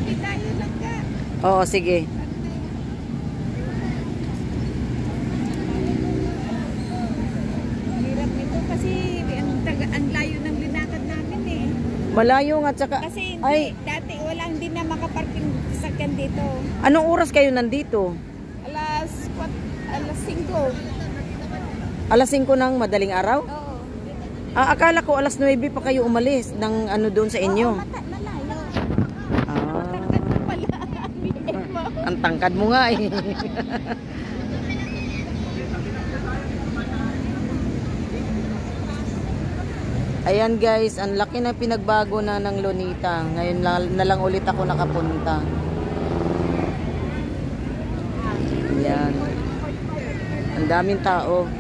Hindi tayo lang ka. Oo, sige. Hirap nito kasi ang layo ng linakad namin eh. Malayo nga, tsaka... Kasi hindi, Ay, dati walang din na makaparking sakyan dito. anong oras kayo nandito? Alas 5. Alas 5 ng madaling araw? Oo. Akala ko alas 9 pa kayo umalis ng ano doon sa inyo. Oo, malayo. Ah, Tangkad mo pala. ang tangkad mo nga eh. Ayan guys, ang laki na pinagbago na ng Lunita. Ngayon na lang ulit ako nakapunta. Ayan. Ang daming tao.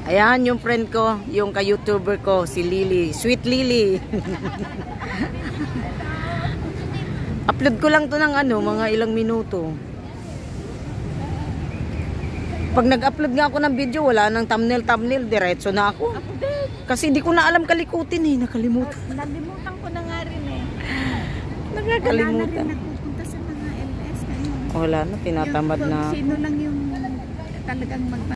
Ayan yung friend ko, yung ka-YouTuber ko, si Lily. Sweet Lily. Upload ko lang to ng ano, mga ilang minuto. Pag nag-upload nga ako ng video, wala nang thumbnail, diretso na ako. Kasi di ko na alam kalikutin eh, nakalimutan. Nalimutan ko na nga rin eh. Nakakalimutan. Wala na rin nagpupunta sa mga LS. Wala na, tinatamad na. Sino lang yung talagang